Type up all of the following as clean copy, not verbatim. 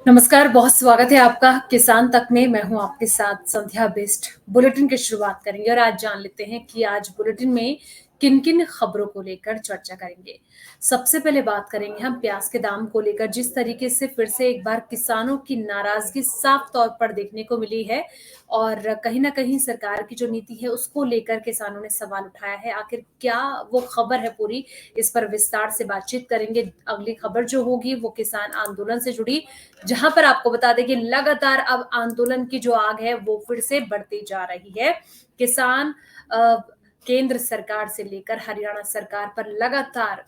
नमस्कार, बहुत स्वागत है आपका किसान तक में। मैं हूं आपके साथ संध्या बेस्ट। बुलेटिन की शुरुआत करेंगे और आज जान लेते हैं कि आज बुलेटिन में किन-किन खबरों को लेकर चर्चा करेंगे। सबसे पहले बात करेंगे हम प्याज के दाम को लेकर। जिस तरीके से फिर से एक बार किसानों की नाराजगी साफ तौर पर देखने को मिली है और कहीं न कहीं सरकार की जो नीति है उसको लेकर किसानों ने सवाल उठाया है। आखिर क्या वो खबर है पूरी, इस पर विस्तार से बातचीत करेंगे। अगली खबर जो होगी वो किसान आंदोलन से जुड़ी, जहां पर आपको बता दें कि लगातार अब आंदोलन की जो आग है वो फिर से बढ़ती जा रही है। किसान केंद्र सरकार से लेकर हरियाणा सरकार पर लगातार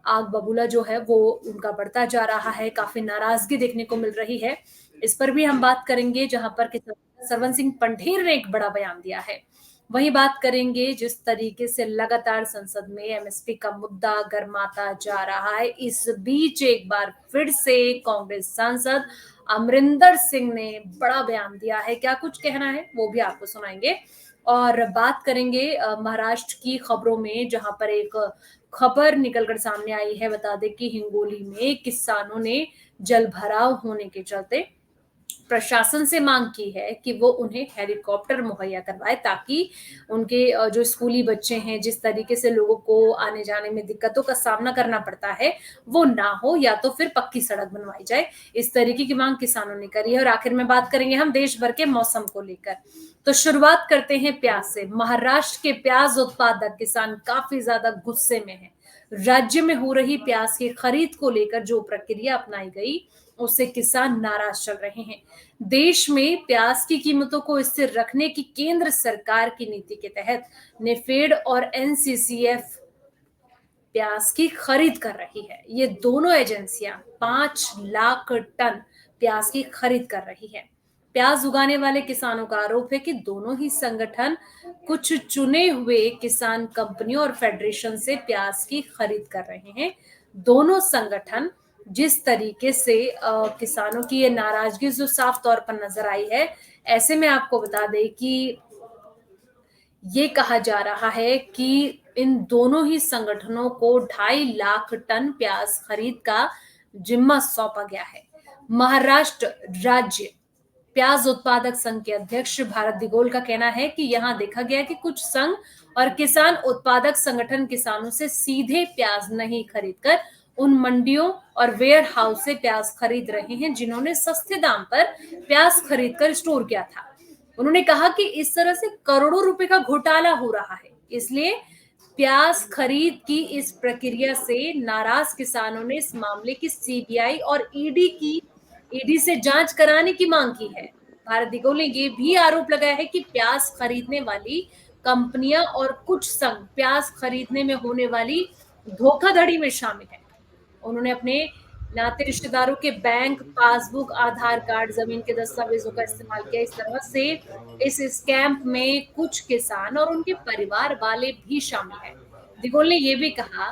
आग बबूला जो है वो उनका बढ़ता जा रहा है। काफी नाराजगी देखने को मिल रही है। इस पर भी हम बात करेंगे, जहां पर किसान सरवन सिंह पंढेर ने एक बड़ा बयान दिया है। वहीं बात करेंगे जिस तरीके से लगातार संसद में एमएसपी का मुद्दा गरमाता जा रहा है। इस बीच एक बार फिर से कांग्रेस सांसद अमरिंदर सिंह ने बड़ा बयान दिया है। क्या कुछ कहना है वो भी आपको सुनाएंगे। और बात करेंगे महाराष्ट्र की खबरों में, जहां पर एक खबर निकलकर सामने आई है। बता दें कि हिंगोली में किसानों ने जल भराव होने के चलते प्रशासन से मांग की है कि वो उन्हें हेलीकॉप्टर मुहैया करवाए, ताकि उनके जो स्कूली बच्चे हैं, जिस तरीके से लोगों को आने जाने में दिक्कतों का सामना करना पड़ता है वो ना हो, या तो फिर पक्की सड़क बनवाई जाए। इस तरीके की मांग किसानों ने करी है। और आखिर में बात करेंगे हम देश भर के मौसम को लेकर। तो शुरुआत करते हैं प्याज से। महाराष्ट्र के प्याज उत्पादक किसान काफी ज्यादा गुस्से में हैं। राज्य में हो रही प्याज की खरीद को लेकर जो प्रक्रिया अपनाई गई उससे किसान नाराज चल रहे हैं। देश में प्याज की कीमतों को स्थिर रखने की केंद्र सरकार की नीति के तहत नेफेड और एनसीसीएफ प्याज की खरीद कर रही है। ये दोनों एजेंसियां 5 लाख टन प्याज की खरीद कर रही है। प्याज उगाने वाले किसानों का आरोप है कि दोनों ही संगठन कुछ चुने हुए किसान कंपनियों और फेडरेशन से प्याज की खरीद कर रहे हैं। दोनों संगठन जिस तरीके से किसानों की ये नाराजगी जो साफ तौर पर नजर आई है, ऐसे में आपको बता दें कि ये कहा जा रहा है कि इन दोनों ही संगठनों को 2.5 लाख टन प्याज खरीद का जिम्मा सौंपा गया है। महाराष्ट्र राज्य प्याज उत्पादक संघ के अध्यक्ष भारत दिगोल का कहना है कि यहां देखा गया कि कुछ संघ और किसान उत्पादक संगठन किसानों से सीधे प्याज नहीं खरीदकर उन मंडियों और वेयर हाउस से प्याज खरीद रहे हैं जिन्होंने सस्ते दाम पर प्याज खरीदकर स्टोर किया था। उन्होंने कहा कि इस तरह से करोड़ों रुपए का घोटाला हो रहा है, इसलिए प्याज खरीद की इस प्रक्रिया से नाराज किसानों ने इस मामले की सीबीआई और ईडी से जांच कराने की मांग की है। भारत दिगोल ने ये भी आरोप लगाया है कि प्याज खरीदने वाली कंपनियां और कुछ संघ प्याज खरीदने में होने वाली धोखाधड़ी में शामिल है। उन्होंने अपने नाते रिश्तेदारों के बैंक पासबुक, आधार कार्ड, जमीन के दस्तावेजों का इस्तेमाल किया। इस तरह से इस स्कैम में कुछ किसान और उनके परिवार वाले भी शामिल हैं। दिगोल ने यह भी कहा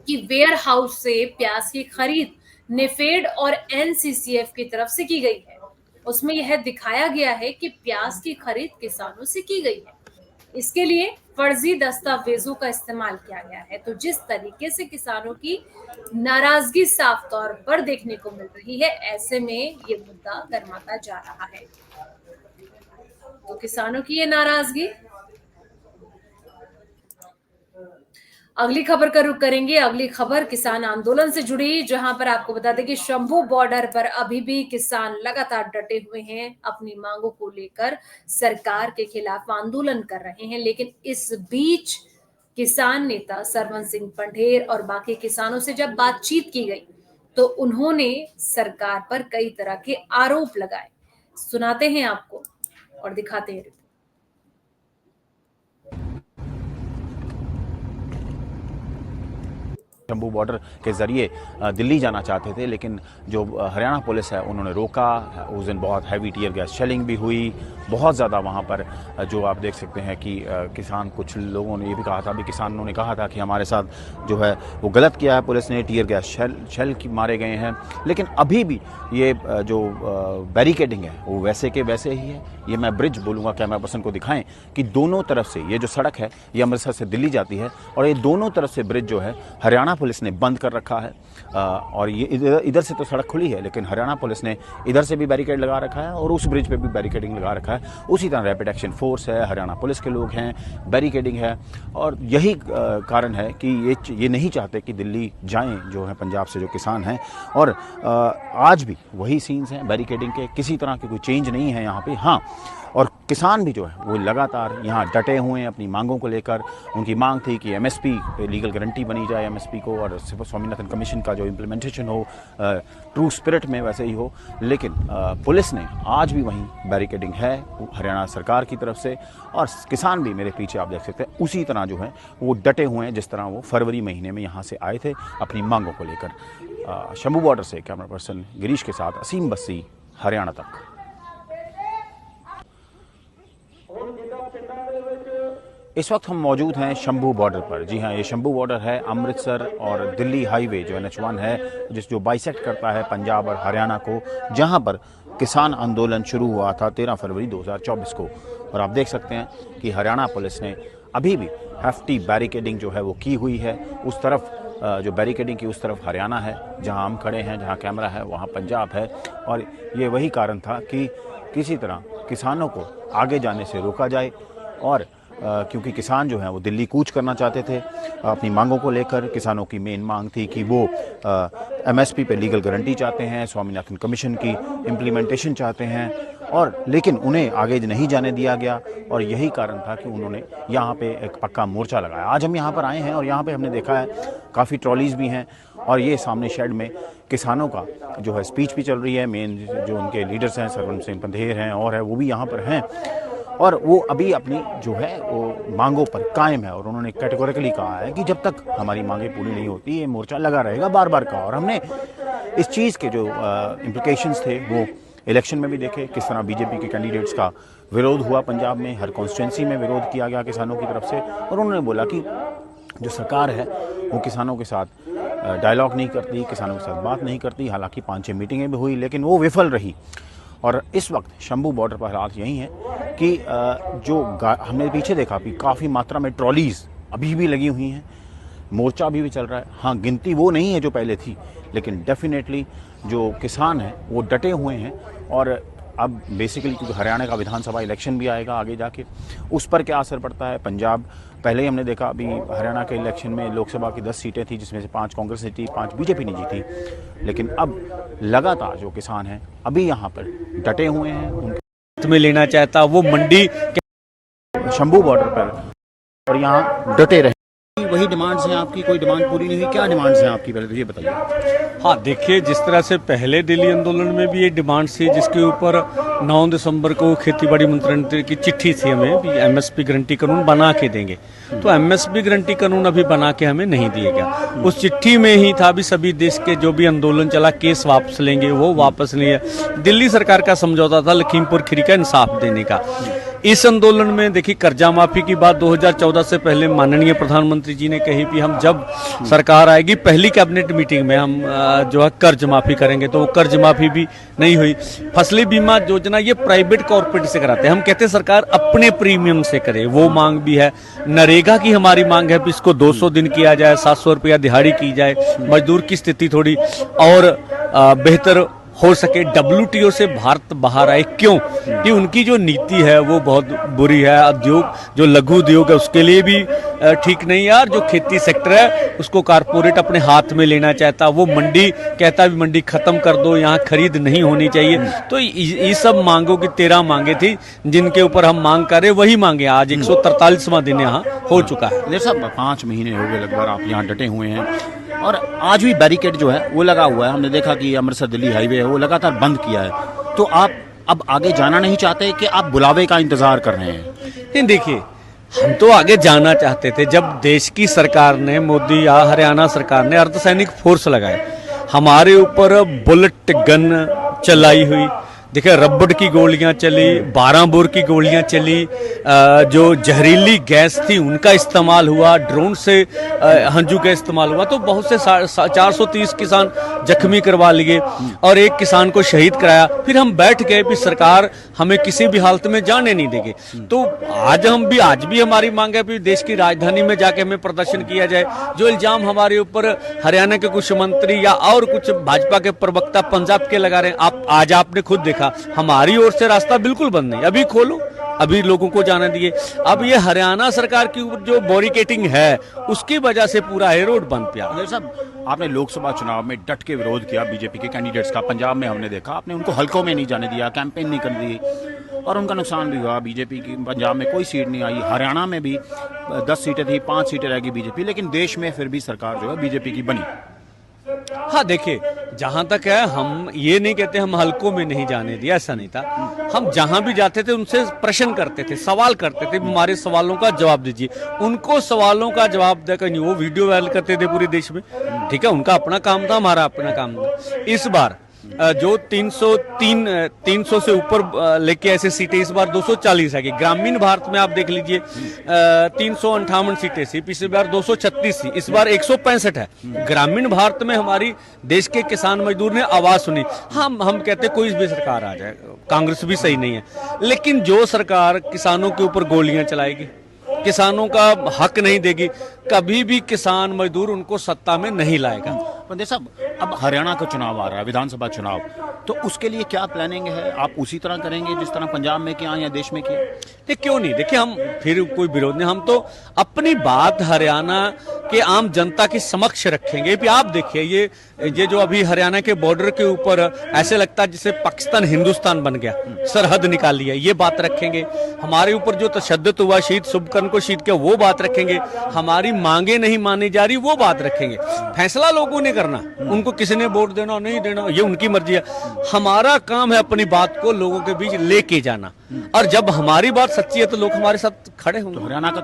कि वेयर हाउस से प्याज की खरीद नेफेड और एनसीसीएफ की तरफ से की गई है। उसमें यह दिखाया गया है कि प्याज की खरीद किसानों से की गई है। इसके लिए फर्जी दस्तावेजों का इस्तेमाल किया गया है। तो जिस तरीके से किसानों की नाराजगी साफ तौर पर देखने को मिल रही है, ऐसे में ये मुद्दा गरमाता जा रहा है। तो किसानों की ये नाराजगी। अगली खबर का रुख करेंगे। अगली खबर किसान आंदोलन से जुड़ी, जहां पर आपको बता दें कि शंभू बॉर्डर पर अभी भी किसान लगातार डटे हुए हैं। अपनी मांगों को लेकर सरकार के खिलाफ आंदोलन कर रहे हैं। लेकिन इस बीच किसान नेता सरवन सिंह पंढेर और बाकी किसानों से जब बातचीत की गई तो उन्होंने सरकार पर कई तरह के आरोप लगाए। सुनाते हैं आपको और दिखाते हैं। शंभू बॉर्डर के ज़रिए दिल्ली जाना चाहते थे, लेकिन जो हरियाणा पुलिस है उन्होंने रोका। उस दिन बहुत हैवी टीयर गैस शेलिंग भी हुई, बहुत ज़्यादा वहाँ पर जो आप देख सकते हैं कि किसान, कुछ लोगों ने ये भी कहा था, अभी किसानों ने कहा था कि हमारे साथ जो है वो गलत किया है पुलिस ने, टीयर गैस शेल मारे गए हैं। लेकिन अभी भी ये जो बैरिकेडिंग है वो वैसे के वैसे ही है। ये मैं ब्रिज बोलूँगा, कैमरा पर्सन को दिखाएं कि दोनों तरफ से ये जो सड़क है ये अमृतसर से दिल्ली जाती है और ये दोनों तरफ से ब्रिज जो है हरियाणा पुलिस ने बंद कर रखा है और ये इधर से तो सड़क खुली है, लेकिन हरियाणा पुलिस ने इधर से भी बैरिकेड लगा रखा है और उस ब्रिज पे भी बैरिकेडिंग लगा रखा है। उसी तरह रैपिड एक्शन फोर्स है, हरियाणा पुलिस के लोग हैं, बैरिकेडिंग है और यही कारण है कि ये नहीं चाहते कि दिल्ली जाएं जो है पंजाब से जो किसान हैं। और आज भी वही सीन्स हैं बैरिकेडिंग के, किसी तरह की कोई चेंज नहीं है यहाँ पे। हाँ, और किसान भी जो है वो लगातार यहाँ डटे हुए हैं अपनी मांगों को लेकर। उनकी मांग थी कि एमएसपी पे लीगल गारंटी बनी जाए एमएसपी को, और स्वामीनाथन कमीशन का जो इम्प्लीमेंटेशन हो ट्रू स्पिरिट में वैसे ही हो। लेकिन पुलिस ने आज भी वहीं बैरिकेडिंग है हरियाणा सरकार की तरफ से, और किसान भी मेरे पीछे आप देख सकते हैं उसी तरह जो है वो डटे हुए हैं जिस तरह वो फरवरी महीने में यहाँ से आए थे अपनी मांगों को लेकर। शंभू बॉर्डर से कैमरा पर्सन गिरीश के साथ असीम बस्सी, हरियाणा तक। इस वक्त हम मौजूद हैं शंभू बॉर्डर पर। जी हाँ, ये शंभू बॉर्डर है अमृतसर और दिल्ली हाईवे जो NH1 है, जो बाइसेक्ट करता है पंजाब और हरियाणा को, जहां पर किसान आंदोलन शुरू हुआ था 13 फरवरी 2024 को। और आप देख सकते हैं कि हरियाणा पुलिस ने अभी भी हैफ्टी बैरिकेडिंग जो है वो की हुई है। उस तरफ जो बैरिकेडिंग की उस तरफ हरियाणा है, जहां हम खड़े हैं, जहां कैमरा है वहां पंजाब है। और ये वही कारण था कि किसी तरह किसानों को आगे जाने से रोका जाए, और क्योंकि किसान जो हैं वो दिल्ली कूच करना चाहते थे अपनी मांगों को लेकर। किसानों की मेन मांग थी कि वो एमएसपी पे लीगल गारंटी चाहते हैं, स्वामीनाथन कमीशन की इम्प्लीमेंटेशन चाहते हैं, और लेकिन उन्हें आगे नहीं जाने दिया गया। और यही कारण था कि उन्होंने यहाँ पे एक पक्का मोर्चा लगाया। आज हम यहाँ पर आए हैं और यहाँ पे हमने देखा है काफ़ी ट्रॉलीज भी हैं, और ये सामने शेड में किसानों का जो है स्पीच भी चल रही है। मेन जो उनके लीडर्स हैं, सरवण सिंह पंधेर हैं और है, वो भी यहाँ पर हैं, और वो अभी अपनी जो है वो मांगों पर कायम है। और उन्होंने कैटेगोरिकली कहा है कि जब तक हमारी मांगें पूरी नहीं होती ये मोर्चा लगा रहेगा बार बार का। और हमने इस चीज़ के जो इम्प्लिकेशंस थे वो इलेक्शन में भी देखे, किस तरह बीजेपी के कैंडिडेट्स का विरोध हुआ पंजाब में, हर कॉन्स्टिट्यूंसी में विरोध किया गया किसानों की तरफ से। और उन्होंने बोला कि जो सरकार है वो किसानों के साथ डायलॉग नहीं करती, किसानों के साथ बात नहीं करती। हालांकि 5-6 मीटिंगें भी हुई, लेकिन वो विफल रही। और इस वक्त शंभू बॉर्डर पर हालात यही है कि जो हमने पीछे देखा भी काफ़ी मात्रा में ट्रॉलीज अभी भी लगी हुई हैं, मोर्चा अभी भी चल रहा है। हाँ, गिनती वो नहीं है जो पहले थी, लेकिन डेफिनेटली जो किसान हैं वो डटे हुए हैं। और अब बेसिकली क्योंकि हरियाणा का विधानसभा इलेक्शन भी आएगा आगे जाके, उस पर क्या असर पड़ता है। पंजाब पहले ही हमने देखा, अभी हरियाणा के इलेक्शन में लोकसभा की 10 सीटें थी, जिसमें से 5 कांग्रेस जीती, 5 बीजेपी ने जीती। लेकिन अब लगातार जो किसान हैं अभी यहाँ पर डटे हुए हैं, उनके में लेना चाहता वो मंडी शंभू बॉर्डर पर, और यहाँ डटे रहे। वही डिमांड्स हैं आपकी, कोई डिमांड पूरी नहीं हुई? क्या डिमांड्स हैं आपकी, पहले तो ये बताइए। हाँ, देखिए, जिस तरह से पहले दिल्ली आंदोलन में भी ये डिमांड थी, जिसके ऊपर 9 दिसंबर को खेतीबाड़ी मंत्री की चिट्ठी थी हमें भी एमएसपी गारंटी कानून बना के देंगे। तो एमएसपी गारंटी कानून अभी बना के हमें नहीं दिया गया। उस चिट्ठी में ही था भी सभी देश के जो भी आंदोलन चला केस वापस लेंगे, वो वापस लिए। दिल्ली सरकार का समझौता था लखीमपुर खीरी का इंसाफ देने का। इस आंदोलन में देखिए, कर्जा माफी की बात 2014 से पहले माननीय प्रधानमंत्री जी ने कही कि हम जब सरकार आएगी पहली कैबिनेट मीटिंग में हम जो है कर्ज माफी करेंगे, तो वो कर्ज माफी भी नहीं हुई। फसली बीमा योजना ये प्राइवेट कॉर्पोरेट से कराते हैं, हम कहते हैं सरकार अपने प्रीमियम से करे, वो मांग भी है। नरेगा की हमारी मांग है कि इसको 200 दिन किया जाए, 700 रुपया दिहाड़ी की जाए, मजदूर की स्थिति थोड़ी और बेहतर हो सके। WTO से भारत बाहर आए, क्यों कि उनकी जो नीति है वो बहुत बुरी है। उद्योग जो लघु उद्योग है उसके लिए भी ठीक नहीं है, और जो खेती सेक्टर है उसको कारपोरेट अपने हाथ में लेना चाहता। वो मंडी कहता भी मंडी खत्म कर दो, यहाँ खरीद नहीं होनी चाहिए। तो ये सब मांगों की 13 मांगे थी जिनके ऊपर हम मांग कर रहे, वही मांगे आज 143वां दिन यहाँ हो चुका है। मेरे साहब 5 महीने हो गए लगभग आप यहाँ डटे हुए हैं, और आज भी बैरिकेड जो है वो लगा हुआ है। हमने देखा कि अमृतसर दिल्ली हाईवे है वो लगातार बंद किया है। तो आप अब आगे जाना नहीं चाहते कि आप बुलावे का इंतजार कर रहे हैं? नहीं, देखिए, हम तो आगे जाना चाहते थे जब देश की सरकार ने, मोदी या हरियाणा सरकार ने अर्धसैनिक फोर्स लगाए, हमारे ऊपर बुलेट गन चलाई हुई। देखिए, रबड़ की गोलियां चली, 12 बोर की गोलियां चली, जो जहरीली गैस थी उनका इस्तेमाल हुआ, ड्रोन से हंजू का इस्तेमाल हुआ। तो बहुत से 430 किसान जख्मी करवा लिए और एक किसान को शहीद कराया। फिर हम बैठ गए भी सरकार हमें किसी भी हालत में जाने नहीं देंगे। तो आज भी हमारी मांग है कि देश की राजधानी में जाके हमें प्रदर्शन किया जाए। जो इल्जाम हमारे ऊपर हरियाणा के कुछ मंत्री या और कुछ भाजपा के प्रवक्ता पंजाब के लगा रहे हैं, आज आपने खुद देखा, हमारी ओर से रास्ता बिल्कुल बंद नहीं, अभी खोलो, अभी लोगों को जाने दिए। अब ये हरियाणा सरकार की जो बैरिकेडिंग है उसकी वजह से पूरा है रोड बंद पिया। साहब, आपने लोकसभा चुनाव में डट के विरोध किया बीजेपी के कैंडिडेट्स का। पंजाब में हमने देखा आपने उनको हलकों में नहीं जाने दिया, कैंपेन नहीं करने दी और उनका नुकसान भी हुआ। बीजेपी की पंजाब में कोई सीट नहीं आई, हरियाणा में भी 10 सीटें थी, 5 सीटें रहेगी बीजेपी, लेकिन देश में फिर भी सरकार जो है बीजेपी की बनी। हाँ देखिए, जहां तक है हम ये नहीं कहते हम हलकों में नहीं जाने दिया, ऐसा नहीं था। हम जहां भी जाते थे उनसे प्रश्न करते थे, सवाल करते थे, हमारे सवालों का जवाब दीजिए। उनको सवालों का जवाब देकर नहीं, वो वीडियो वायरल करते थे पूरे देश में, ठीक है, उनका अपना काम था, हमारा अपना काम था। इस बार जो 300 से ऊपर लेके ऐसे सीटें, इस बार 240 है। ग्रामीण भारत में आप देख लीजिए 358 सीटें थी, पिछली बार 236 थी, इस बार 165 है। ग्रामीण भारत में हमारी देश के किसान मजदूर ने आवाज सुनी। हम कहते कोई भी सरकार आ जाए, कांग्रेस भी सही नहीं है, लेकिन जो सरकार किसानों के ऊपर गोलियां चलाएगी, किसानों का हक नहीं देगी, कभी भी किसान मजदूर उनको सत्ता में नहीं लाएगा। पंडित साहब, अब हरियाणा का चुनाव आ रहा है, विधानसभा चुनाव, तो उसके लिए क्या प्लानिंग है? आप उसी तरह करेंगे जिस तरह पंजाब में किया या देश में किया? नहीं, क्यों नहीं, देखिए हम फिर कोई विरोध नहीं, हम तो अपनी बात हरियाणा के आम जनता के समक्ष रखेंगे। भी आप देखिए ये जो अभी हरियाणा के बॉर्डर के ऊपर ऐसे लगता है जैसे पाकिस्तान हिंदुस्तान बन गया, सरहद निकाली है, ये बात रखेंगे। हमारे ऊपर जो तशद्दुद हुआ, शहीद शुभकर्ण को शहीद किया, वो बात रखेंगे। हमारी मांगे नहीं मानी जा रही, वो बात रखेंगे। फैसला लोगों ने करना, उनको किसी ने वोट देना नहीं देना ये उनकी मर्जी है। हमारा काम है अपनी बात को लोगों के बीच लेके जाना, और जब हमारी बात सच्ची है तो लोग हमारे साथ खड़े होंगे। तो हरियाणा का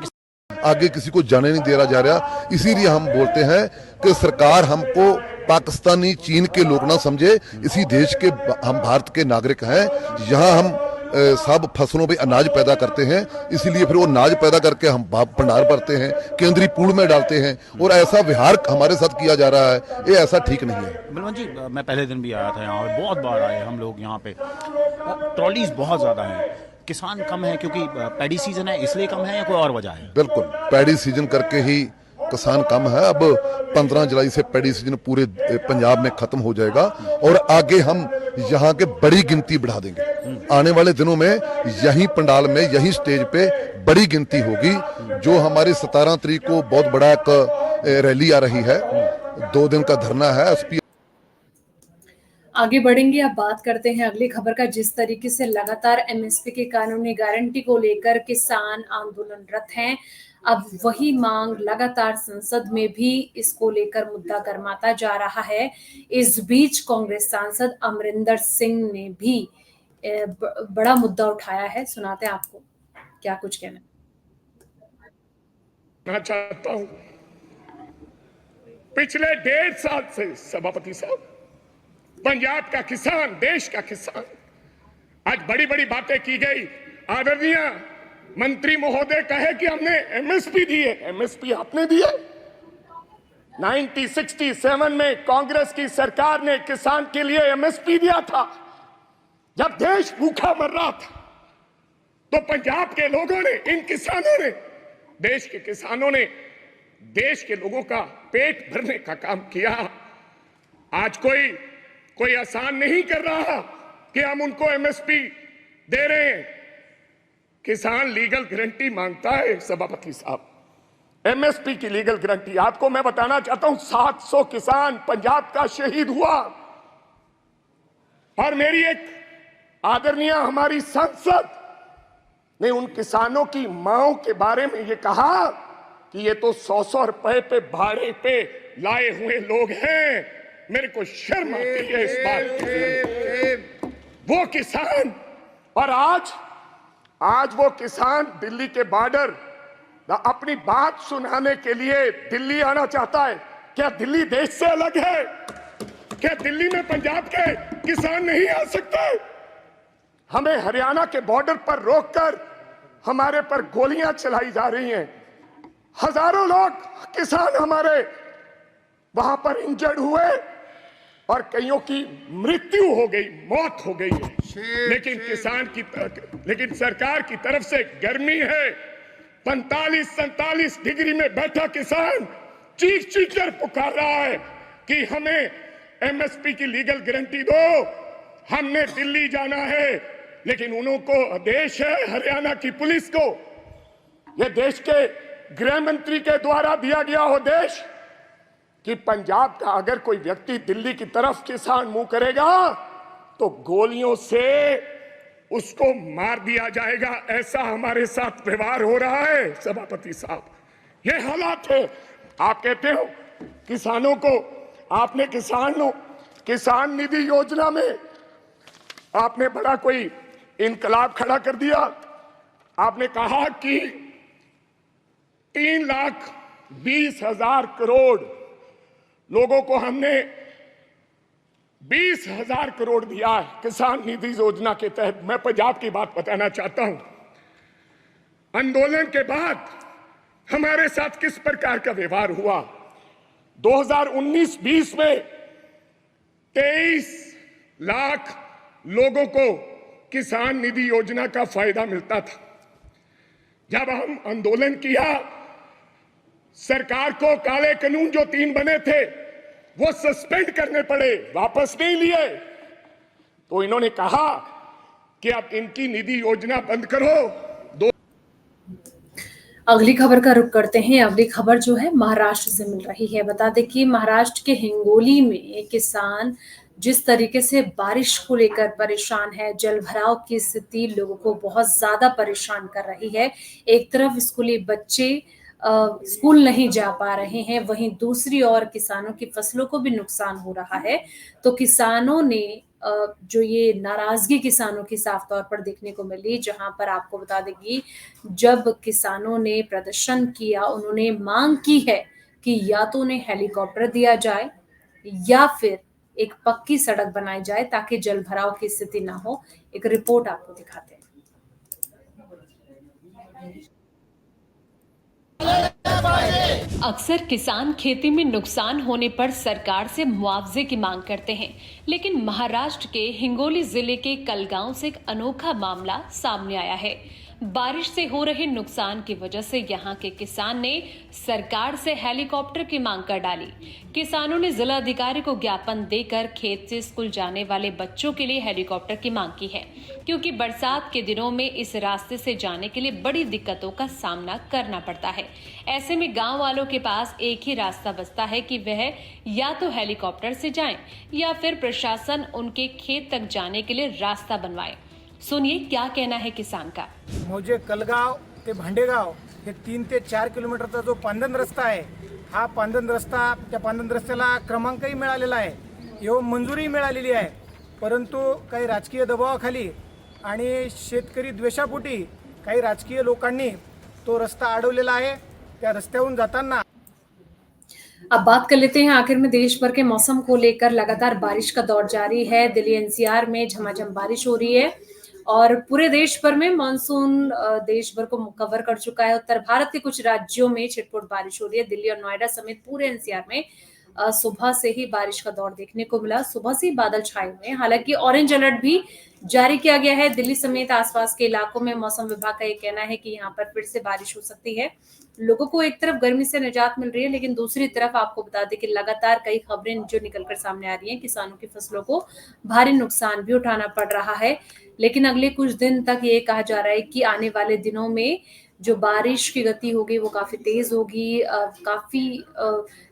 आगे किसी को जाने नहीं दे जा रहा, इसीलिए हम बोलते हैं कि सरकार हमको पाकिस्तानी चीन के लोग ना समझे। इसी देश के हम भारत के नागरिक हैं, यहाँ हम सब फसलों पे अनाज पैदा करते हैं, इसीलिए फिर वो अनाज पैदा करके हम भंडार भरते हैं, केंद्रीय पूल में डालते हैं, और ऐसा व्यवहार हमारे साथ किया जा रहा है, ये ऐसा ठीक नहीं है। बलवंत जी, मैं पहले दिन भी आया था यहाँ, बहुत बार आए हम लोग यहाँ पे, ट्रॉलीज बहुत ज्यादा हैं, किसान कम है क्योंकि पैडी सीजन है इसलिए कम है या कोई और वजह है? बिल्कुल, पैडी सीजन करके ही किसान कम है। अब 15 जुलाई से पैडी सीजन पूरे पंजाब में खत्म हो जाएगा और आगे हम यहाँ के बड़ी गिनती बढ़ा देंगे। आने वाले दिनों में यही पंडाल में, यही स्टेज पे बड़ी गिनती होगी। जो हमारी 17 तारीख को बहुत बड़ा एक रैली आ रही है, 2 दिन का धरना है। आगे बढ़ेंगे, अब बात करते हैं अगली खबर का। जिस तरीके से लगातार एमएसपी की कानूनी गारंटी को लेकर किसान आंदोलनरत हैं, अब वही मांग लगातार संसद में भी इसको लेकर मुद्दा गरमाता जा रहा है। इस बीच कांग्रेस सांसद अमरिंदर सिंह ने भी बड़ा मुद्दा उठाया है, सुनाते हैं आपको क्या कुछ कहना। मैं चाहता हूं, पिछले 1.5 साल से सभापति साहब, पंजाब का किसान, देश का किसान, आज बड़ी बड़ी बातें की गई। आदरणीय मंत्री महोदय कहे कि हमने एमएसपी दी है, एमएसपी आपने दी है। 1967 में कांग्रेस की सरकार ने किसान के लिए एमएसपी दिया था। जब देश भूखा मर रहा था तो पंजाब के लोगों ने, इन किसानों ने, देश के किसानों ने देश के लोगों का पेट भरने का काम किया। आज कोई आसान नहीं कर रहा कि हम उनको एमएसपी दे रहे हैं। किसान लीगल गारंटी मांगता है सभापति साहब, एमएसपी की लीगल गारंटी। आपको मैं बताना चाहता हूं, 700 किसान पंजाब का शहीद हुआ, और मेरी एक आदरणीय हमारी सांसद ने उन किसानों की मांओं के बारे में ये कहा कि ये तो 100-100 रुपए पे भाड़े पे लाए हुए लोग हैं। मेरे को शर्म आती है इस बात की। वो किसान, और आज वो किसान दिल्ली के बॉर्डर अपनी बात सुनाने के लिए दिल्ली आना चाहता है। क्या दिल्ली देश से अलग है? क्या दिल्ली में पंजाब के किसान नहीं आ सकते? हमें हरियाणा के बॉर्डर पर रोककर हमारे पर गोलियां चलाई जा रही हैं। हजारों लोग, किसान हमारे वहां पर इंजर्ड हुए। और कईयों की मृत्यु हो गई, मौत हो गई है। लेकिन सरकार की तरफ से गर्मी है, 45-47 डिग्री में बैठा किसान चीख चीख कर पुकार रहा है कि हमें एमएसपी की लीगल गारंटी दो, हमने दिल्ली जाना है। लेकिन उनको आदेश है हरियाणा की पुलिस को, यह देश के गृह मंत्री के द्वारा दिया गया आदेश कि पंजाब का अगर कोई व्यक्ति दिल्ली की तरफ किसान मुंह करेगा तो गोलियों से उसको मार दिया जाएगा। ऐसा हमारे साथ व्यवहार हो रहा है सभापति साहब, ये हालात है। आप कहते हो किसानों को, आपने किसान निधि योजना में आपने बड़ा कोई इनकलाब खड़ा कर दिया। आपने कहा कि 3,20,000 करोड़ लोगों को हमने 20,000 करोड़ दिया है किसान निधि योजना के तहत। मैं पंजाब की बात बताना चाहता हूं, आंदोलन के बाद हमारे साथ किस प्रकार का व्यवहार हुआ। 2019-20 में 23 लाख लोगों को किसान निधि योजना का फायदा मिलता था। जब हम आंदोलन किया, सरकार को काले कानून जो 3 बने थे वो सस्पेंड करने पड़े, वापस नहीं लिए। तो इन्होंने कहा कि अब इनकी निधि योजना बंद करो। अगली खबर का रुख करते हैं। अगली खबर जो है महाराष्ट्र से मिल रही है। बता दें कि महाराष्ट्र के हिंगोली में किसान जिस तरीके से बारिश को लेकर परेशान है, जल भराव की स्थिति लोगों को बहुत ज्यादा परेशान कर रही है। एक तरफ स्कूली बच्चे स्कूल नहीं जा पा रहे हैं, वहीं दूसरी ओर किसानों की फसलों को भी नुकसान हो रहा है। तो किसानों ने जो ये नाराजगी किसानों की साफ तौर पर देखने को मिली, जहां पर आपको बता देंगी जब किसानों ने प्रदर्शन किया, उन्होंने मांग की है कि या तो उन्हें हेलीकॉप्टर दिया जाए या फिर एक पक्की सड़क बनाई जाए ताकि जल भराव की स्थिति ना हो। एक रिपोर्ट आपको दिखाते हैं। अक्सर किसान खेती में नुकसान होने पर सरकार से मुआवजे की मांग करते हैं, लेकिन महाराष्ट्र के हिंगोली जिले के कलगांव से एक अनोखा मामला सामने आया है। बारिश से हो रहे नुकसान की वजह से यहां के किसान ने सरकार से हेलीकॉप्टर की मांग कर डाली। किसानों ने जिला अधिकारी को ज्ञापन देकर खेत से स्कूल जाने वाले बच्चों के लिए हेलीकॉप्टर की मांग की है, क्योंकि बरसात के दिनों में इस रास्ते से जाने के लिए बड़ी दिक्कतों का सामना करना पड़ता है। ऐसे में गांव वालों के पास एक ही रास्ता बचता है कि वह या तो हेलीकॉप्टर से जाएं या फिर प्रशासन उनके खेत तक जाने के लिए रास्ता बनवाए। सुनिए क्या कहना है किसान का। मौजे कलगाव ते भांडेगाव हे 3 ते 4 किलोमीटरचा जो पांदन रस्ता आहे, हा पांदन रस्ता, त्या पांदन रस्त्याला क्रमांकही मिळालेला आहे, एवढी मंजुरी मिळालेली आहे, परंतु काही राजकीय दबावाखाली आणि शेतकरी द्वेषापोटी काही राजकीय लोकांनी तो रस्ता अडवलेला आहे। त्या रस्त्यावरून जाताना अब बात कर लेते हैं आखिर में देश भर के मौसम को लेकर। लगातार बारिश का दौर जारी है। दिल्ली एनसीआर में झमाझम बारिश हो रही है और पूरे देश भर में मानसून देश भर को कवर कर चुका है। उत्तर भारत के कुछ राज्यों में छिटपुट बारिश हो रही है। दिल्ली और नोएडा समेत पूरे एनसीआर में सुबह से ही बारिश का दौर देखने को मिला। सुबह से ही बादल छाए हुए हैं। हालांकि ऑरेंज अलर्ट भी जारी किया गया है। दिल्ली समेत आसपास के इलाकों में मौसम विभाग का ये कहना है कि यहाँ पर फिर से बारिश हो सकती है। लोगों को एक तरफ गर्मी से निजात मिल रही है, लेकिन दूसरी तरफ आपको बता दें कि लगातार कई खबरें जो निकलकर सामने आ रही हैं, किसानों की फसलों को भारी नुकसान भी उठाना पड़ रहा है। लेकिन अगले कुछ दिन तक ये कहा जा रहा है कि आने वाले दिनों में जो बारिश की गति होगी वो काफी तेज होगी।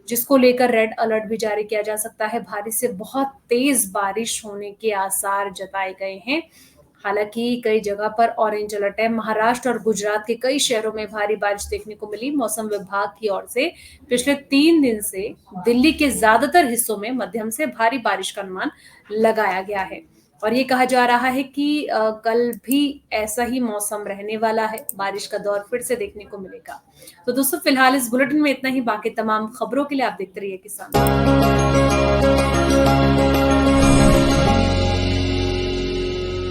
जिसको लेकर रेड अलर्ट भी जारी किया जा सकता है। भारी से बहुत तेज बारिश होने के आसार जताए गए हैं। हालांकि कई जगह पर ऑरेंज अलर्ट है। महाराष्ट्र और गुजरात के कई शहरों में भारी बारिश देखने को मिली। मौसम विभाग की ओर से पिछले 3 दिन से दिल्ली के ज्यादातर हिस्सों में मध्यम से भारी बारिश का अनुमान लगाया गया है और ये कहा जा रहा है कि कल भी ऐसा ही मौसम रहने वाला है। बारिश का दौर फिर से देखने को मिलेगा। तो दोस्तों फिलहाल इस बुलेटिन में इतना ही। बाकी तमाम खबरों के लिए आप देखते रहिए किसान।